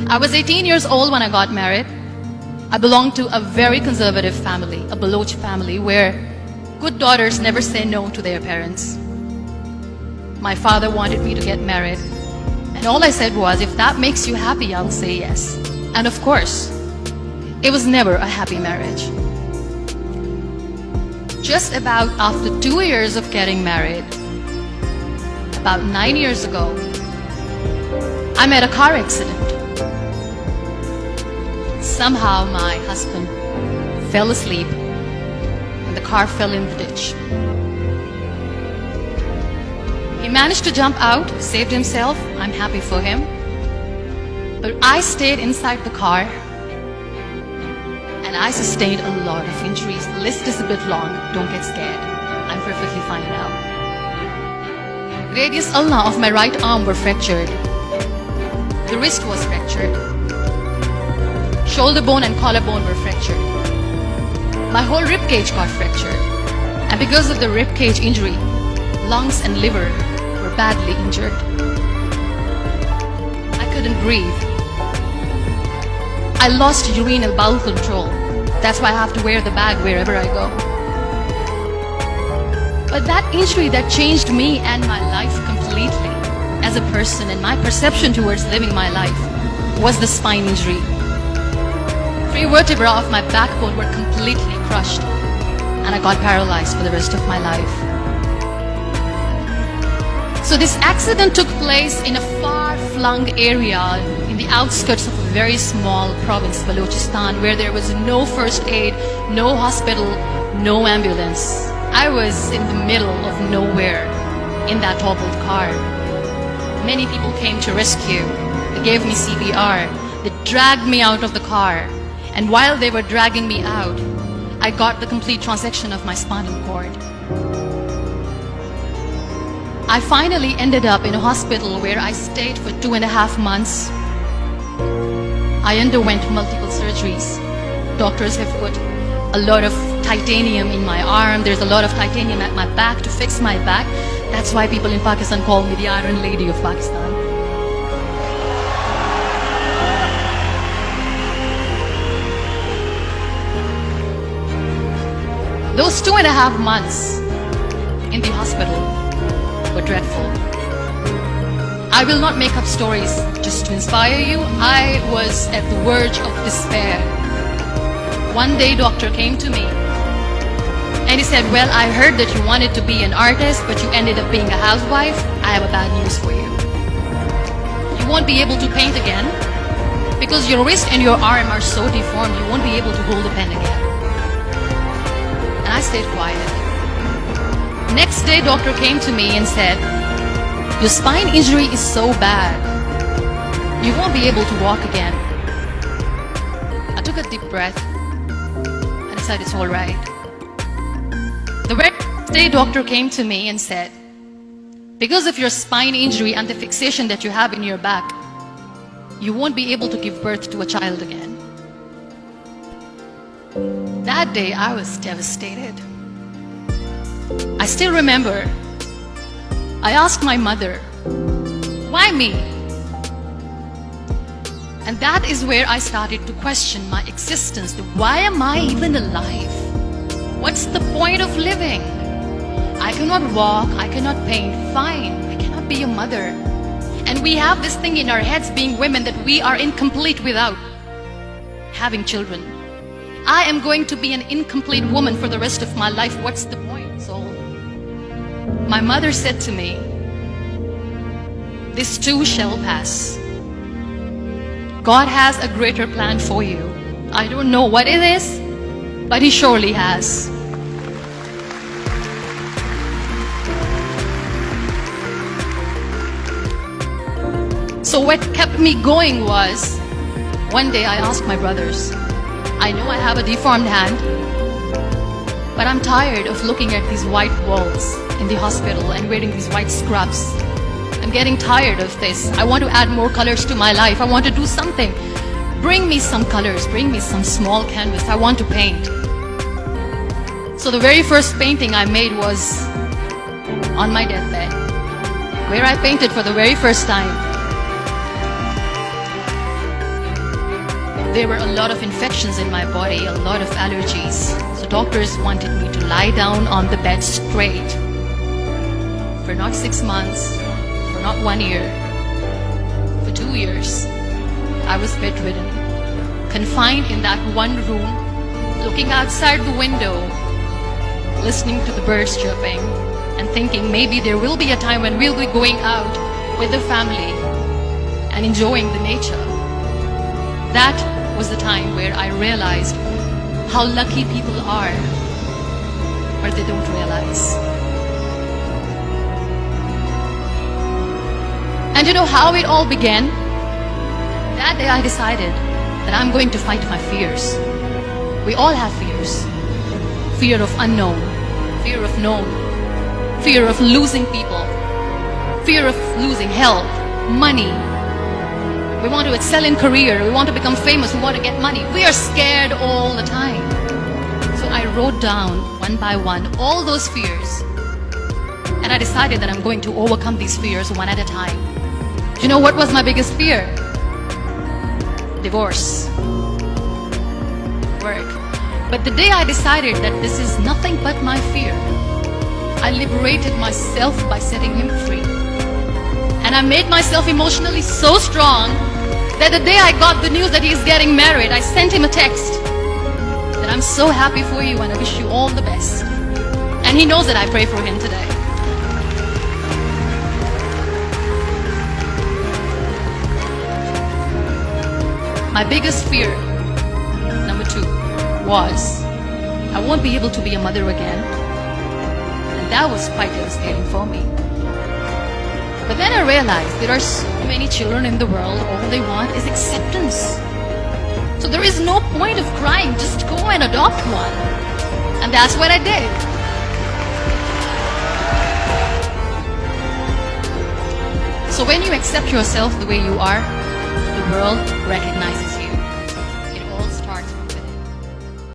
I was 18 years old when I got married. I belonged to a very conservative family, a Baloch family, where good daughters never say no to their parents. My father wanted me to get married, and all I said was, if that makes you happy, I'll say yes. And of course, it was never a happy marriage. Just about after 2 years of getting married, about 9 years ago, I met a car accident. Somehow my husband fell asleep and the car fell in the ditch. He managed to jump out, saved himself. I'm happy for him. But I stayed inside the car and I sustained a lot of injuries. The list is a bit long. Don't get scared. I'm perfectly fine now. Radius ulna of my right arm were fractured. The wrist was fractured. Shoulder bone and collarbone were fractured. My whole rib cage got fractured. And because of the rib cage injury, lungs and liver were badly injured. I couldn't breathe. I lost urinary bowel control. That's why I have to wear the bag wherever I go. But that injury that changed me and my life completely as a person and my perception towards living my life was the spine injury. 3 vertebrae of my backbone were completely crushed and I got paralyzed for the rest of my life. So this accident took place in a far-flung area in the outskirts of a very small province, Balochistan, where there was no first aid, no hospital, no ambulance. I was in the middle of nowhere in that hobbled car. Many people came to rescue. They gave me CPR. They dragged me out of the car. And while they were dragging me out, I got the complete transection of my spinal cord. I finally ended up in a hospital where I stayed for 2.5 months. I underwent multiple surgeries. Doctors have put a lot of titanium in my arm. There's a lot of titanium at my back to fix my back. That's why people in Pakistan call me the Iron Lady of Pakistan. Those 2.5 months in the hospital were dreadful. I will not make up stories just to inspire you. I was at the verge of despair. One day, doctor came to me and he said, well, I heard that you wanted to be an artist, but you ended up being a housewife. I have a bad news for you. You won't be able to paint again because your wrist and your arm are so deformed, you won't be able to hold a pen again. And I stayed quiet. Next day, doctor came to me and said, your spine injury is so bad, you won't be able to walk again. I took a deep breath and I said, it's all right. The very next day, doctor came to me and said, because of your spine injury and the fixation that you have in your back, you won't be able to give birth to a child again. That day, I was devastated. I still remember, I asked my mother, why me? And that is where I started to question my existence. Why am I even alive? What's the point of living? I cannot walk, I cannot paint, fine, I cannot be a mother. And we have this thing in our heads, being women, that we are incomplete without having children. I am going to be an incomplete woman for the rest of my life. What's the point? So my mother said to me, this too shall pass. God has a greater plan for you. I don't know what it is, but He surely has. So what kept me going was, one day I asked my brothers, I know I have a deformed hand, but I'm tired of looking at these white walls in the hospital and wearing these white scrubs. I'm getting tired of this. I want to add more colors to my life. I want to do something. Bring me some colors, bring me some small canvas. I want to paint. So the very first painting I made was on my deathbed, where I painted for the very first time. there were a lot of infections in my body, a lot of allergies. So doctors wanted me to lie down on the bed straight for not 6 months, for not 1 year, for 2 years. I was bedridden, confined in that one room, looking outside the window, listening to the birds chirping, and thinking maybe there will be a time when we'll be going out with the family and enjoying the nature. That was the time where I realized how lucky people are, but they don't realize. And you know how it all began? That day I decided that I'm going to fight my fears. We all have fears. Fear of unknown, fear of known, fear of losing people, fear of losing health, money. We want to excel in career, we want to become famous, we want to get money. We are scared all the time. So I wrote down one by one all those fears, and I decided that I'm going to overcome these fears one at a time. Do you know what was my biggest fear? Divorce. Work. But the day I decided that this is nothing but my fear, I liberated myself by setting him free. And I made myself emotionally so strong that the day I got the news that he's getting married, I sent him a text that I'm so happy for you and I wish you all the best. And he knows that I pray for him today. My biggest fear, number 2, was I won't be able to be a mother again. And that was quite devastating for me. But then I realized there are so many children in the world, all they want is acceptance. So there is no point of crying, just go and adopt one. And that's what I did. So when you accept yourself the way you are, the world recognizes you.